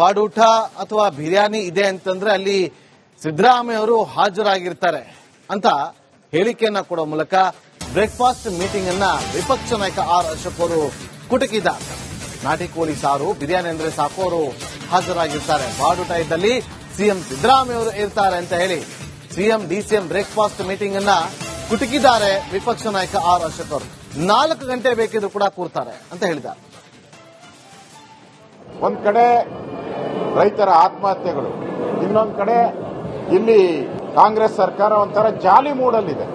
ಬಾಡೂಟ ಅಥವಾ ಬಿರಿಯಾನಿ ಇದೆ ಅಂತಂದ್ರೆ ಅಲ್ಲಿ ಸಿದ್ದರಾಮಯ್ಯ ಅವರು ಹಾಜರಾಗಿರ್ತಾರೆ ಅಂತ ಹೇಳಿಕೆಯನ್ನ ಕೊಡೋ ಮೂಲಕ ಬ್ರೇಕ್ಫಾಸ್ಟ್ ಮೀಟಿಂಗ್ ಅನ್ನ ವಿಪಕ್ಷ ನಾಯಕ ಆರ್ ಅಶೋಕ್ ಅವರು ಕುಟುಕಿದ್ದಾರೆ. ನಾಟಿ ಕೋಳಿ ಸಾರು, ಬಿರಿಯಾನಿ ಅಂದ್ರೆ ಸಾಕು ಅವರು ಹಾಜರಾಗಿರ್ತಾರೆ. ಬಾಡೂಟ ಇದ್ದಲ್ಲಿ ಸಿಎಂ ಸಿದ್ದರಾಮಯ್ಯ ಅವರು ಇರ್ತಾರೆ ಅಂತ ಹೇಳಿ ಸಿಎಂ ಡಿಸಿಎಂ ಬ್ರೇಕ್ಫಾಸ್ಟ್ ಮೀಟಿಂಗ್ ಅನ್ನ ಕುಟುಕಿದ್ದಾರೆ ವಿಪಕ್ಷ ನಾಯಕ ಆರ್ ಅಶೋಕ್ ಅವರು. 4 ಗಂಟೆ ಬೇಕಿದ್ರು ಕೂಡ ಕೂರ್ತಾರೆ ಅಂತ ಹೇಳಿದ್ದಾರೆ. ಒಂದ್ ಕಡೆ ರೈತರ ಆತ್ಮಹತ್ಯೆಗಳು, ಇನ್ನೊಂದ್ ಕಡೆ ಇಲ್ಲಿ ಕಾಂಗ್ರೆಸ್ ಸರ್ಕಾರ ಒಂಥರ ಜಾಲಿ ಮೂಡಲ್ಲಿದೆ.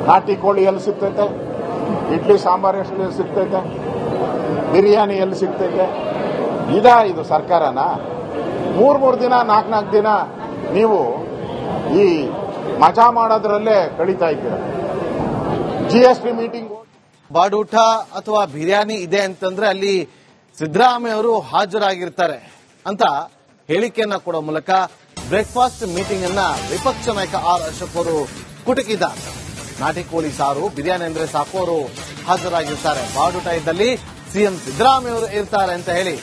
ನಾಟಿ ಕೋಳಿ ಎಲ್ಲಿ ಸಿಗ್ತೈತೆ, ಇಡ್ಲಿ ಸಾಂಬಾರ್ ಎಲ್ಲಿ ಸಿಗ್ತೈತೆ, ಬಿರಿಯಾನಿ ಎಲ್ಲಿ ಸಿಗ್ತೈತೆ, ಇದು ಸರ್ಕಾರನ? ಮೂರ್ ದಿನ 4 ದಿನ ನೀವು ಈ ಮಜಾ ಮಾಡೋದ್ರಲ್ಲೇ ಕಳೀತಾ ಇದ್ದೀರ. ಜಿಎಸ್ಟಿ ಮೀಟಿಂಗ್ ಬಾಡೂಟ ಅಥವಾ ಬಿರಿಯಾನಿ ಇದೆ ಅಂತಂದ್ರೆ ಅಲ್ಲಿ ಸಿದ್ದರಾಮಯ್ಯ ಅವರು ಹಾಜರಾಗಿರ್ತಾರೆ ಅಂತ ಹೇಳಿಕೆಯನ್ನ ಕೊಡೋ ಮೂಲಕ ಬ್ರೇಕ್ಫಾಸ್ಟ್ ಮೀಟಿಂಗ್ ಅನ್ನ ವಿಪಕ್ಷ ನಾಯಕ ಆರ್ ಅಶೋಕ್ ಅವರು ಕುಟುಕಿದ್ದಾರೆ. ನಾಟಿ ಕೋಳಿ ಸಾರು, ಬಿರಿಯಾನಿ ಅಂದ್ರೆ ಸಾಕು ಅವರು ಹಾಜರಾಗಿರ್ತಾರೆ. ಬಾಡೂಟ ಇದ್ದಲ್ಲಿ ಸಿಎಂ ಸಿದ್ದರಾಮಯ್ಯ ಅವರು ಇರ್ತಾರೆ ಅಂತ ಹೇಳಿ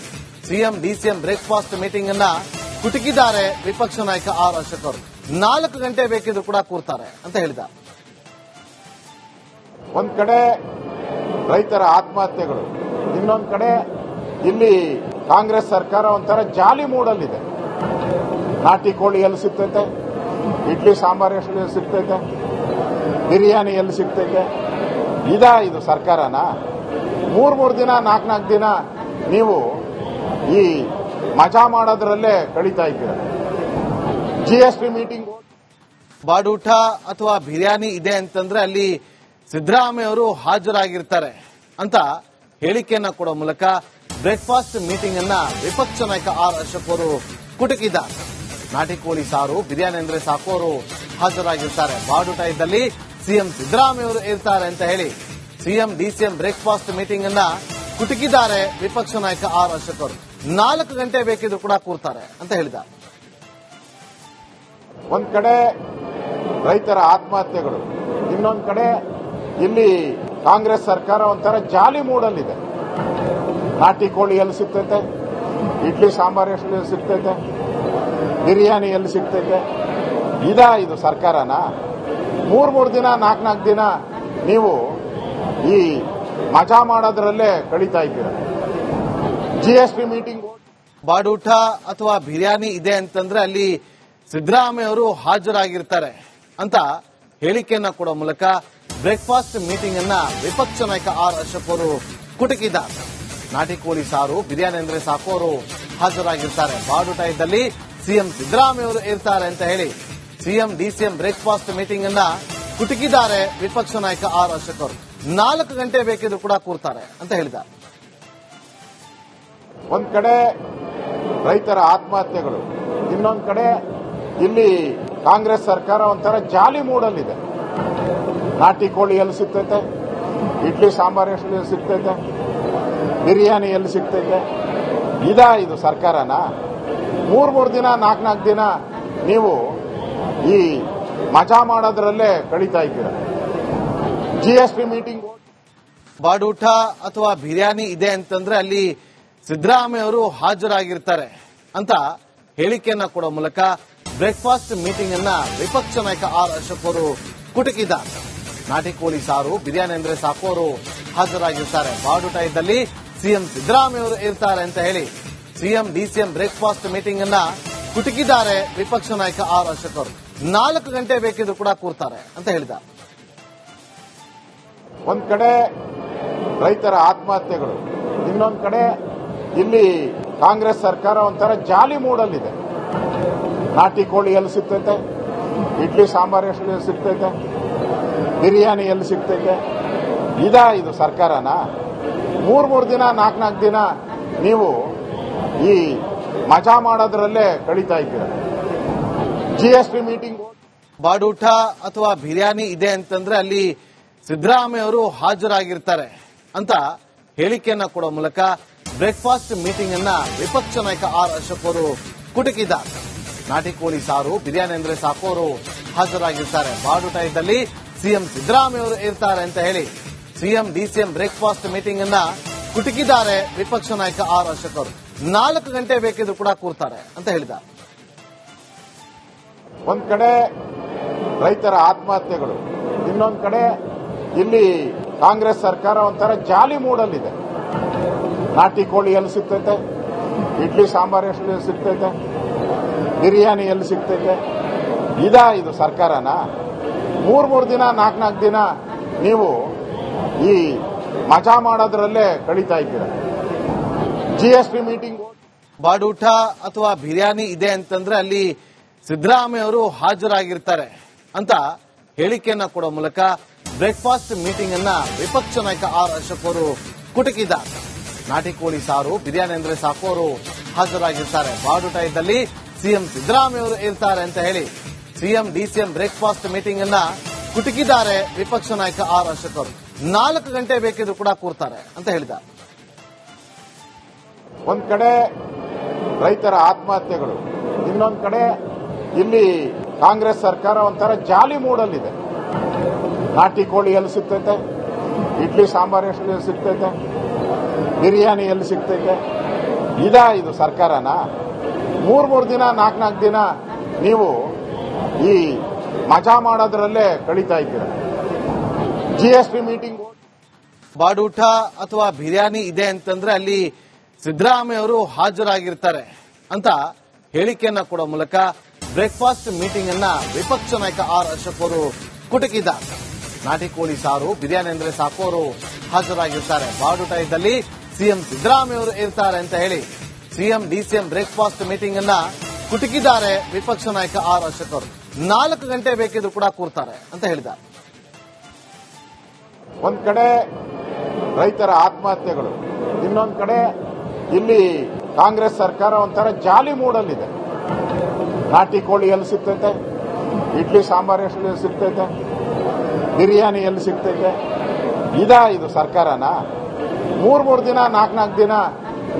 ಸಿಎಂ ಡಿಸಿಎಂ ಬ್ರೇಕ್ಫಾಸ್ಟ್ ಮೀಟಿಂಗ್ ಅನ್ನ ಕುಟುಕಿದ್ದಾರೆ ವಿಪಕ್ಷ ನಾಯಕ ಆರ್ ಅಶೋಕ್ ಅವರು. 4 ಗಂಟೆ ಬೇಕಿದ್ರು ಕೂಡ ಕೂರ್ತಾರೆ ಅಂತ ಹೇಳಿದ್ದಾರೆ. ಒಂದ್ ಕಡೆ ರೈತರ ಆತ್ಮಹತ್ಯೆಗಳು, ಇನ್ನೊಂದ್ ಕಡೆ ಇಲ್ಲಿ ಕಾಂಗ್ರೆಸ್ ಸರ್ಕಾರ ಒಂಥರ ಜಾಲಿ ಮೂಡಲ್ಲಿದೆ. ನಾಟಿ ಕೋಳಿ ಎಲ್ಲಿ ಸಿಗ್ತೈತೆ, ಇಡ್ಲಿ ಸಾಂಬಾರ್ ಎಲ್ಲಿ ಸಿಗ್ತೈತೆ, ಬಿರಿಯಾನಿ ಎಲ್ಲಿ ಸಿಗ್ತೈತೆ, ಇದು ಸರ್ಕಾರನ? ಮೂರ್ ದಿನ 4 ದಿನ ನೀವು ಈ ಮಜಾ ಮಾಡೋದ್ರಲ್ಲೇ ಕಳೀತಾ ಇದ್ದೀರ. ಜಿಎಸ್ಟಿ ಮೀಟಿಂಗ್ ಬಾಡೂಟ ಅಥವಾ ಬಿರಿಯಾನಿ ಇದೆ ಅಂತಂದ್ರೆ ಅಲ್ಲಿ ಸಿದ್ದರಾಮಯ್ಯ ಅವರು ಹಾಜರಾಗಿರ್ತಾರೆ ಅಂತ ಹೇಳಿಕೆಯನ್ನ ಕೊಡೋ ಮೂಲಕ ಬ್ರೇಕ್ಫಾಸ್ಟ್ ಮೀಟಿಂಗ್ ಅನ್ನ ವಿಪಕ್ಷ ನಾಯಕ ಆರ್ ಅಶೋಕ್ ಅವರು ಕುಟುಕಿದ್ದಾರೆ. ನಾಟಿ ಕೋಳಿ ಸಾರು, ಬಿರಿಯಾನಿ ಅಂದ್ರೆ ಸಾಕು ಅವರು ಹಾಜರಾಗಿರ್ತಾರೆ. ಬಾಡೂಟ ಇದ್ದಲ್ಲಿ ಸಿಎಂ ಸಿದ್ದರಾಮಯ್ಯ ಅವರು ಇರ್ತಾರೆ ಅಂತ ಹೇಳಿ ಸಿಎಂ ಡಿಸಿಎಂ ಬ್ರೇಕ್ಫಾಸ್ಟ್ ಮೀಟಿಂಗ್ ಅನ್ನ ಕುಟುಕಿದ್ದಾರೆ ವಿಪಕ್ಷ ನಾಯಕ ಆರ್ ಅಶೋಕ್ ಅವರು. 4 ಗಂಟೆ ಬೇಕಿದ್ರು ಕೂಡ ಕೂರ್ತಾರೆ ಅಂತ ಹೇಳಿದ್ದಾರೆ. ಒಂದ್ ಕಡೆ ರೈತರ ಆತ್ಮಹತ್ಯೆಗಳು, ಇನ್ನೊಂದ್ ಕಡೆ ಇಲ್ಲಿ ಕಾಂಗ್ರೆಸ್ ಸರ್ಕಾರ ಒಂಥರ ಜಾಲಿ ಮೂಡಲ್ಲಿದೆ. ನಾಟಿ ಕೋಳಿ ಎಲ್ಲಿ ಸಿಗ್ತೈತೆ, ಇಡ್ಲಿ ಸಾಂಬಾರ್ ಎಲ್ಲಿ ಸಿಗ್ತೈತೆ, ಬಿರಿಯಾನಿ ಎಲ್ಲಿ ಸಿಗ್ತೈತೆ, ಇದು ಸರ್ಕಾರನ? ಮೂರ್ ದಿನ 4 ದಿನ ನೀವು ಈ ಮಜಾ ಮಾಡೋದ್ರಲ್ಲೇ ಕಳೀತಾ ಇದ್ದೀರ. ಜಿಎಸ್ಟಿ ಮೀಟಿಂಗ್ ಬಾಡೂಟ ಅಥವಾ ಬಿರಿಯಾನಿ ಇದೆ ಅಂತಂದ್ರೆ ಅಲ್ಲಿ ಸಿದ್ದರಾಮಯ್ಯ ಅವರು ಹಾಜರಾಗಿರ್ತಾರೆ ಅಂತ ಹೇಳಿಕೆಯನ್ನ ಕೊಡೋ ಮೂಲಕ ಬ್ರೇಕ್ಫಾಸ್ಟ್ ಮೀಟಿಂಗ್ ಅನ್ನ ವಿಪಕ್ಷ ನಾಯಕ ಆರ್ ಅಶೋಕ್ ಅವರು ಕುಟುಕಿದ್ದಾರೆ. ನಾಟಿ ಕೋಳಿ ಸಾರು, ಬಿರಿಯಾನಿ ಅಂದ್ರೆ ಸಾಕು ಅವರು ಹಾಜರಾಗಿರ್ತಾರೆ. ಬಾಡೂಟ ಇದ್ದಲ್ಲಿ ಸಿಎಂ ಸಿದ್ದರಾಮಯ್ಯ ಅವರು ಇರ್ತಾರೆ ಅಂತ ಹೇಳಿ ಸಿಎಂ ಡಿಸಿಎಂ ಬ್ರೇಕ್ಫಾಸ್ಟ್ ಮೀಟಿಂಗ್ ಅನ್ನ ಕುಟುಕಿದ್ದಾರೆ ವಿಪಕ್ಷ ನಾಯಕ ಆರ್ ಅಶೋಕ್ ಅವರು. 4 ಗಂಟೆ ಬೇಕಿದ್ರು ಕೂಡ ಕೂರ್ತಾರೆ ಅಂತ ಹೇಳಿದ್ದಾರೆ. ಒಂದ್ ಕಡೆ ರೈತರ ಆತ್ಮಹತ್ಯೆಗಳು, ಇನ್ನೊಂದ್ ಕಡೆ ಇಲ್ಲಿ ಕಾಂಗ್ರೆಸ್ ಸರ್ಕಾರ ಒಂಥರ ಜಾಲಿ ಮೂಡಲ್ಲಿದೆ. ನಾಟಿ ಕೋಳಿ ಎಲ್ಲಿ ಸಿಗ್ತೈತೆ, ಇಡ್ಲಿ ಸಾಂಬಾರ್ ಎಲ್ಲಿ ಸಿಗ್ತೈತೆ, ಬಿರಿಯಾನಿ ಎಲ್ಲಿ ಸಿಗ್ತೈತೆ, ಇದು ಸರ್ಕಾರನ? ಮೂರ್ ದಿನ 4 ದಿನ ನೀವು ಈ ಮಜಾ ಮಾಡೋದ್ರಲ್ಲೇ ಕಳೀತಾ ಇದ್ದೀರ. ಜಿಎಸ್ಟಿ ಮೀಟಿಂಗ್ ಬಾಡೂಟ ಅಥವಾ ಬಿರಿಯಾನಿ ಇದೆ ಅಂತಂದ್ರೆ ಅಲ್ಲಿ ಸಿದ್ದರಾಮಯ್ಯ ಅವರು ಹಾಜರಾಗಿರ್ತಾರೆ ಅಂತ ಹೇಳಿಕೆಯನ್ನ ಕೊಡೋ ಮೂಲಕ ಬ್ರೇಕ್ಫಾಸ್ಟ್ ಮೀಟಿಂಗ್ ಅನ್ನ ವಿಪಕ್ಷ ನಾಯಕ ಆರ್ ಅಶೋಕ್ ಅವರು ಕುಟುಕಿದ್ದಾರೆ. ನಾಟಿ ಕೋಳಿ ಸಾರು, ಬಿರಿಯಾನಿ ಅಂದ್ರೆ ಸಾಕು ಅವರು ಹಾಜರಾಗಿರ್ತಾರೆ. ಬಾಡೂಟ ಇದ್ದಲ್ಲಿ ಸಿಎಂ ಸಿದ್ದರಾಮಯ್ಯ ಅವರು ಇರ್ತಾರೆ ಅಂತ ಹೇಳಿ ಸಿಎಂ ಡಿಸಿಎಂ ಬ್ರೇಕ್ಫಾಸ್ಟ್ ಮೀಟಿಂಗ್ ಅನ್ನ ಕುಟುಕಿದ್ದಾರೆ ವಿಪಕ್ಷ ನಾಯಕ ಆರ್ ಅಶೋಕ್ ಅವರು. 4 ಗಂಟೆ ಬೇಕಿದ್ರು ಕೂಡ ಕೂರ್ತಾರೆ ಅಂತ ಹೇಳಿದ್ದಾರೆ. ಒಂದ್ ಕಡೆ ರೈತರ ಆತ್ಮಹತ್ಯೆಗಳು, ಇನ್ನೊಂದ್ ಕಡೆ ಇಲ್ಲಿ ಕಾಂಗ್ರೆಸ್ ಸರ್ಕಾರ ಒಂಥರ ಜಾಲಿ ಮೂಡಲ್ಲಿದೆ. ನಾಟಿ ಕೋಳಿ ಎಲ್ಲಿ ಸಿಗ್ತೈತೆ, ಇಡ್ಲಿ ಸಾಂಬಾರ್ ಎಲ್ಲಿ ಸಿಗ್ತೈತೆ, ಬಿರಿಯಾನಿ ಎಲ್ಲಿ ಸಿಗ್ತೈತೆ, ಇದು ಸರ್ಕಾರನ? ಮೂರ್ ದಿನ 4 ದಿನ ನೀವು ಈ ಮಜಾ ಮಾಡೋದ್ರಲ್ಲೇ ಕಳೀತಾ ಇದ್ದೀರ. ಜಿಎಸ್ಟಿ ಮೀಟಿಂಗ್ ಬಾಡೂಟ ಅಥವಾ ಬಿರಿಯಾನಿ ಇದೆ ಅಂತಂದ್ರೆ ಅಲ್ಲಿ ಸಿದ್ದರಾಮಯ್ಯ ಅವರು ಹಾಜರಾಗಿರ್ತಾರೆ ಅಂತ ಹೇಳಿಕೆಯನ್ನ ಕೊಡೋ ಮೂಲಕ ಬ್ರೇಕ್ಫಾಸ್ಟ್ ಮೀಟಿಂಗ್ ಅನ್ನ ವಿಪಕ್ಷ ನಾಯಕ ಆರ್ ಅಶೋಕ್ ಅವರು ಕುಟುಕಿದ್ದಾರೆ. ನಾಟಿ ಕೋಳಿ ಸಾರು, ಬಿರಿಯಾನಿ ಅಂದ್ರೆ ಸಾಕು ಅವರು ಹಾಜರಾಗಿರ್ತಾರೆ. ಬಾಡೂಟ ಇದ್ದಲ್ಲಿ ಸಿಎಂ ಸಿದ್ದರಾಮಯ್ಯ ಅವರು ಇರ್ತಾರೆ ಅಂತ ಹೇಳಿ ಸಿಎಂ ಡಿಸಿಎಂ ಬ್ರೇಕ್ಫಾಸ್ಟ್ ಮೀಟಿಂಗ್ ಅನ್ನ ಕುಟುಕಿದ್ದಾರೆ ವಿಪಕ್ಷ ನಾಯಕ ಆರ್ ಅಶೋಕ್ ಅವರು. 4 ಗಂಟೆ ಬೇಕಿದ್ರು ಕೂಡ ಕೂರ್ತಾರೆ ಅಂತ ಹೇಳಿದ. ಒಂದ್ ಕಡೆ ರೈತರ ಆತ್ಮಹತ್ಯೆಗಳು, ಇನ್ನೊಂದ್ ಕಡೆ ಇಲ್ಲಿ ಕಾಂಗ್ರೆಸ್ ಸರ್ಕಾರ ಒಂಥರ ಜಾಲಿ ಮೂಡಲ್ಲಿದೆ. ನಾಟಿ ಕೋಳಿ ಎಲ್ಲಿ ಸಿಗ್ತೈತೆ, ಇಡ್ಲಿ ಸಾಂಬಾರ್ ಎಲ್ಲಿ ಸಿಗ್ತೈತೆ, ಬಿರಿಯಾನಿ ಎಲ್ಲಿ ಸಿಗ್ತೈತೆ, ಇದು ಸರ್ಕಾರನ? ಮೂರ್ ದಿನ 4 ದಿನ ನೀವು ಈ ಮಜಾ ಮಾಡೋದ್ರಲ್ಲೇ ಕಳೀತಾ ಇದ್ದೀರ. GST ಮೀಟಿಂಗ್ ಬಾಡೂಟ ಅಥವಾ ಬಿರಿಯಾನಿ ಇದೆ ಅಂತಂದ್ರೆ ಅಲ್ಲಿ ಸಿದ್ದರಾಮಯ್ಯ ಅವರು ಹಾಜರಾಗಿರ್ತಾರೆ ಅಂತ ಹೇಳಿಕೆಯನ್ನ ಕೊಡೋ ಮೂಲಕ ಬ್ರೇಕ್ಫಾಸ್ಟ್ ಮೀಟಿಂಗ್ ಅನ್ನ ವಿಪಕ್ಷ ನಾಯಕ ಆರ್ ಅಶೋಕ್ ಅವರು ಕುಟುಕಿದ್ದಾರೆ. ನಾಟಿ ಕೋಳಿ ಸಾರು, ಬಿರಿಯಾನಿ ಅಂದ್ರೆ ಸಾಕು ಅವರು ಹಾಜರಾಗಿರ್ತಾರೆ. ಬಾಡೂಟ ಇದ್ದಲ್ಲಿ ಸಿಎಂ ಸಿದ್ದರಾಮಯ್ಯ ಅವರು ಇರ್ತಾರೆ ಅಂತ ಹೇಳಿ ಸಿಎಂ ಡಿಸಿಎಂ ಬ್ರೇಕ್ಫಾಸ್ಟ್ ಮೀಟಿಂಗ್ ಅನ್ನ ಕುಟುಕಿದ್ದಾರೆ ವಿಪಕ್ಷ ನಾಯಕ ಆರ್ ಅಶೋಕ್ ಅವರು. 4 ಗಂಟೆ ಬೇಕಿದ್ರು ಕೂಡ ಕೂರ್ತಾರೆ ಅಂತ ಹೇಳಿದ. ಒಂದ್ ಕಡೆ ರೈತರ ಆತ್ಮಹತ್ಯೆಗಳು, ಇನ್ನೊಂದ್ ಕಡೆ ಇಲ್ಲಿ ಕಾಂಗ್ರೆಸ್ ಸರ್ಕಾರ ಒಂಥರ ಜಾಲಿ ಮೂಡಲ್ಲಿದೆ. ನಾಟಿ ಕೋಳಿ ಎಲ್ಲಿ ಸಿಗ್ತೈತೆ, ಇಡ್ಲಿ ಸಾಂಬಾರ್ ಎಲ್ಲಿ ಸಿಗ್ತೈತೆ, ಬಿರಿಯಾನಿ ಎಲ್ಲಿ ಸಿಗ್ತೈತೆ, ಇದು ಸರ್ಕಾರನ? ಮೂರ್ ದಿನ 4 ದಿನ ನೀವು ಈ ಮಜಾ ಮಾಡೋದ್ರಲ್ಲೇ ಕಳೀತಾ ಇದ್ದೀರ. GST ಮೀಟಿಂಗ್ ಬಾಡೂಟ ಅಥವಾ ಬಿರಿಯಾನಿ ಇದೆ ಅಂತಂದ್ರೆ ಅಲ್ಲಿ ಸಿದ್ದರಾಮಯ್ಯ ಅವರು ಹಾಜರಾಗಿರ್ತಾರೆ ಅಂತ ಹೇಳಿಕೆಯನ್ನ ಕೊಡೋ ಮೂಲಕ ಬ್ರೇಕ್ಫಾಸ್ಟ್ ಮೀಟಿಂಗ್ ಅನ್ನ ವಿಪಕ್ಷ ನಾಯಕ ಆರ್ ಅಶೋಕ್ ಅವರು ಕುಟುಕಿದ್ದಾರೆ. ನಾಟಿ ಕೋಳಿ ಸಾರು, ಬಿರಿಯಾನಿ ಅಂದ್ರೆ ಸಾಕು ಅವರು ಹಾಜರಾಗಿರ್ತಾರೆ. ಬಾಡೂಟ ಇದ್ದಲ್ಲಿ ಸಿಎಂ ಸಿದ್ದರಾಮಯ್ಯ ಅವರು ಇರ್ತಾರೆ ಅಂತ ಹೇಳಿ ಸಿಎಂ ಡಿಸಿಎಂ ಬ್ರೇಕ್ಫಾಸ್ಟ್ ಮೀಟಿಂಗ್ ಅನ್ನ ಕುಟುಕಿದ್ದಾರೆ ವಿಪಕ್ಷ ನಾಯಕ ಆರ್ ಅಶೋಕ್ ಅವರು. 4 ಗಂಟೆ ಬೇಕಿದ್ರು ಕೂಡ ಕೂರ್ತಾರೆ ಅಂತ ಹೇಳಿದ. ಒಂದ್ ಕಡೆ ರೈತರ ಆತ್ಮಹತ್ಯೆಗಳು, ಇನ್ನೊಂದ್ ಕಡೆ ಇಲ್ಲಿ ಕಾಂಗ್ರೆಸ್ ಸರ್ಕಾರ ಒಂಥರ ಜಾಲಿ ಮೂಡಲ್ಲಿದೆ. ನಾಟಿ ಕೋಳಿ ಎಲ್ಲಿ ಸಿಗ್ತೈತೆ, ಇಡ್ಲಿ ಸಾಂಬಾರ್ ಎಲ್ಲಿ ಸಿಗ್ತೈತೆ, ಬಿರಿಯಾನಿ ಎಲ್ಲಿ ಸಿಗ್ತೈತೆ, ಇದು ಸರ್ಕಾರನ? ಮೂರ್ ದಿನ 4 ದಿನ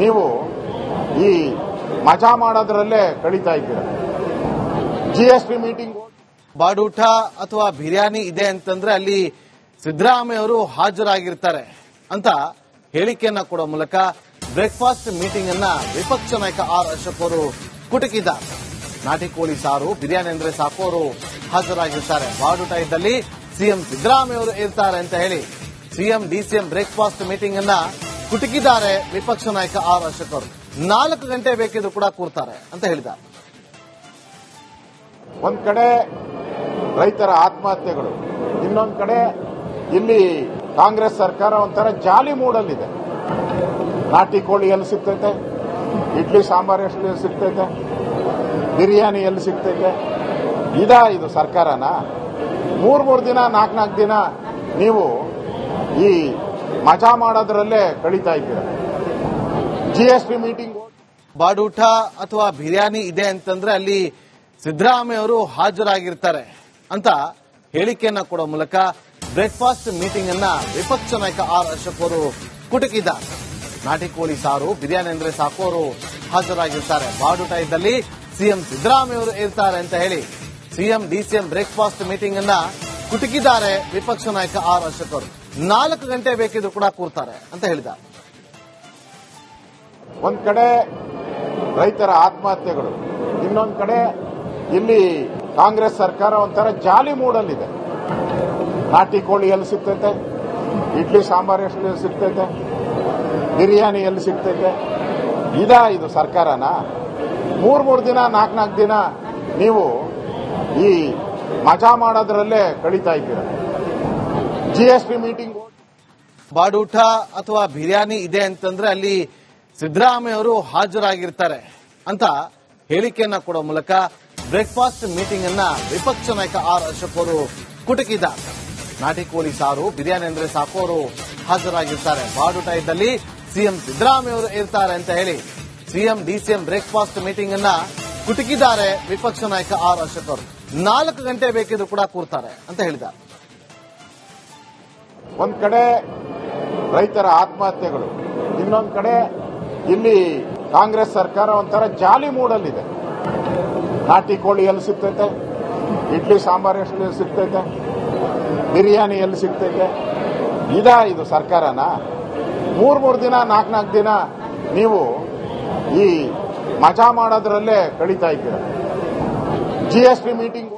ನೀವು ಈ ಮಜಾ ಮಾಡೋದ್ರಲ್ಲೇ ಕಳೀತಾ ಇದ್ದೀರ. GST ಮೀಟಿಂಗ್ ಬಾಡೂಟ ಅಥವಾ ಬಿರಿಯಾನಿ ಇದೆ ಅಂತಂದ್ರೆ ಅಲ್ಲಿ ಸಿದ್ದರಾಮಯ್ಯ ಅವರು ಹಾಜರಾಗಿರ್ತಾರೆ ಅಂತ ಹೇಳಿಕೆಯನ್ನ ಕೊಡೋ ಮೂಲಕ ಬ್ರೇಕ್ಫಾಸ್ಟ್ ಮೀಟಿಂಗ್ ಅನ್ನ ವಿಪಕ್ಷ ನಾಯಕ ಆರ್ ಅಶೋಕ್ ಅವರು ಕುಟುಕಿದ್ದಾರೆ. ನಾಟಿ ಕೋಳಿ ಸಾರು, ಬಿರಿಯಾನಿ ಅಂದ್ರೆ ಸಾಕು ಅವರು ಹಾಜರಾಗಿರ್ತಾರೆ. ಬಾಡೂಟ ಇದ್ದಲ್ಲಿ ಸಿಎಂ ಸಿದ್ದರಾಮಯ್ಯ ಅವರು ಇರ್ತಾರೆ ಅಂತ ಹೇಳಿ ಸಿಎಂ ಡಿಸಿಎಂ ಬ್ರೇಕ್ಫಾಸ್ಟ್ ಮೀಟಿಂಗ್ ಅನ್ನ ಕುಟುಕಿದ್ದಾರೆ ವಿಪಕ್ಷ ನಾಯಕ ಆರ್ ಅಶೋಕ್ ಅವರು. 4 ಗಂಟೆ ಬೇಕಿದ್ರು ಕೂಡ ಕೂರ್ತಾರೆ ಅಂತ ಹೇಳಿದ. ಒಂದ್ ಕಡೆ ರೈತರ ಆತ್ಮಹತ್ಯೆಗಳು, ಇನ್ನೊಂದ್ ಕಡೆ ಇಲ್ಲಿ ಕಾಂಗ್ರೆಸ್ ಸರ್ಕಾರ ಒಂಥರ ಜಾಲಿ ಮೂಡಲ್ಲಿದೆ. ನಾಟಿ ಕೋಳಿ ಎಲ್ಲಿ ಸಿಗ್ತೈತೆ, ಇಡ್ಲಿ ಸಾಂಬಾರ್ ಎಲ್ಲಿ ಸಿಗ್ತೈತೆ, ಬಿರಿಯಾನಿ ಎಲ್ಲಿ ಸಿಗ್ತೈತೆ, ಇದು ಸರ್ಕಾರನ? ಮೂರ್ ದಿನ 4 ದಿನ ನೀವು ಈ ಮಜಾ ಮಾಡೋದ್ರಲ್ಲೇ ಕಳೀತಾ ಇದ್ದೀರ. GST ಮೀಟಿಂಗ್ ಬಾಡೂಟ ಅಥವಾ ಬಿರಿಯಾನಿ ಇದೆ ಅಂತಂದ್ರೆ ಅಲ್ಲಿ ಸಿದ್ದರಾಮಯ್ಯ ಅವರು ಹಾಜರಾಗಿರ್ತಾರೆ ಅಂತ ಹೇಳಿಕೆಯನ್ನ ಕೊಡೋ ಮೂಲಕ ಬ್ರೇಕ್ಫಾಸ್ಟ್ ಮೀಟಿಂಗ್ ಅನ್ನ ವಿಪಕ್ಷ ನಾಯಕ ಆರ್ ಅಶೋಕ್ ಅವರು ಕುಟುಕಿದ್ದಾರೆ. ನಾಟಿ ಕೋಳಿ ಸಾರು, ಬಿರಿಯಾನಿ ಅಂದ್ರೆ ಸಾಕು ಅವರು ಹಾಜರಾಗಿರ್ತಾರೆ. ಬಾಡೂಟ ಇದ್ದಲ್ಲಿ ಸಿಎಂ ಸಿದ್ದರಾಮಯ್ಯ ಅವರು ಇರ್ತಾರೆ ಅಂತ ಹೇಳಿ ಸಿಎಂ ಡಿಸಿಎಂ ಬ್ರೇಕ್ಫಾಸ್ಟ್ ಮೀಟಿಂಗ್ ಅನ್ನ ಕುಟುಕಿದ್ದಾರೆ ವಿಪಕ್ಷ ನಾಯಕ ಆರ್ ಅಶೋಕ್ ಅವರು. 4 ಗಂಟೆ ಬೇಕಿದ್ರು ಕೂಡ ಕೂರ್ತಾರೆ ಅಂತ ಹೇಳಿದ. ಒಂದ್ ಕಡೆ ರೈತರ ಆತ್ಮಹತ್ಯೆಗಳು, ಇನ್ನೊಂದ್ ಕಡೆ ಇಲ್ಲಿ ಕಾಂಗ್ರೆಸ್ ಸರ್ಕಾರ ಒಂಥರ ಜಾಲಿ ಮೂಡಲ್ಲಿದೆ. ನಾಟಿ ಕೋಳಿ ಎಲ್ಲಿ ಸಿಗ್ತೈತೆ, ಇಡ್ಲಿ ಸಾಂಬಾರ್ ಎಲ್ಲಿ ಸಿಗ್ತೈತೆ, ಬಿರಿಯಾನಿ ಎಲ್ಲಿ ಸಿಗ್ತೈತೆ, ಇದು ಸರ್ಕಾರನ? ಮೂರ್ ದಿನ 4 ದಿನ ನೀವು ಈ ಮಜಾ ಮಾಡೋದ್ರಲ್ಲೇ ಕಳೀತಾ ಇದ್ದೀರ. GST ಮೀಟಿಂಗ್ ಬಾಡೂಟ ಅಥವಾ ಬಿರಿಯಾನಿ ಇದೆ ಅಂತಂದ್ರೆ ಅಲ್ಲಿ ಸಿದ್ದರಾಮಯ್ಯ ಅವರು ಹಾಜರಾಗಿರ್ತಾರೆ ಅಂತ ಹೇಳಿಕೆಯನ್ನ ಕೊಡೋ ಮೂಲಕ ಬ್ರೇಕ್ಫಾಸ್ಟ್ ಮೀಟಿಂಗ್ ಅನ್ನ ವಿಪಕ್ಷ ನಾಯಕ ಆರ್ ಅಶೋಕ್ ಅವರು ಕುಟುಕಿದ್ದಾರೆ. ನಾಟಿ ಕೋಳಿ ಸಾರು, ಬಿರಿಯಾನಿ ಅಂದ್ರೆ ಸಾಕು ಅವರು ಹಾಜರಾಗಿರ್ತಾರೆ. ಬಾಡೂಟ ಇದ್ದಲ್ಲಿ ಸಿಎಂ ಸಿದ್ದರಾಮಯ್ಯ ಅವರು ಇರ್ತಾರೆ ಅಂತ ಹೇಳಿ ಸಿಎಂ ಡಿಸಿಎಂ ಬ್ರೇಕ್ಫಾಸ್ಟ್ ಮೀಟಿಂಗ್ ಅನ್ನ ಕುಟುಕಿದ್ದಾರೆ ವಿಪಕ್ಷ ನಾಯಕ ಆರ್ ಅಶೋಕ್ ಅವರು. 4 ಗಂಟೆ ಬೇಕಿದ್ರು ಕೂಡ ಕೂರ್ತಾರೆ ಅಂತ ಹೇಳಿದ. ಒಂದ್ ಕಡೆ ರೈತರ ಆತ್ಮಹತ್ಯೆಗಳು, ಇನ್ನೊಂದ್ ಕಡೆ ಇಲ್ಲಿ ಕಾಂಗ್ರೆಸ್ ಸರ್ಕಾರ ಒಂಥರ ಜಾಲಿ ಮೂಡಲ್ಲಿದೆ. ನಾಟಿ ಕೋಳಿ ಎಲ್ಲಿ ಸಿಗ್ತೈತೆ, ಇಡ್ಲಿ ಸಾಂಬಾರ್ ಎಲ್ಲಿ ಸಿಗ್ತೈತೆ, ಬಿರಿಯಾನಿ ಎಲ್ಲಿ ಸಿಗ್ತೈತೆ, ಇದು ಸರ್ಕಾರನ? ಮೂರ್ ದಿನ 4 ದಿನ ನೀವು ಈ ಮಜಾ ಮಾಡೋದ್ರಲ್ಲೇ ಕಳೀತಾ ಇದ್ದೀರ. GST meeting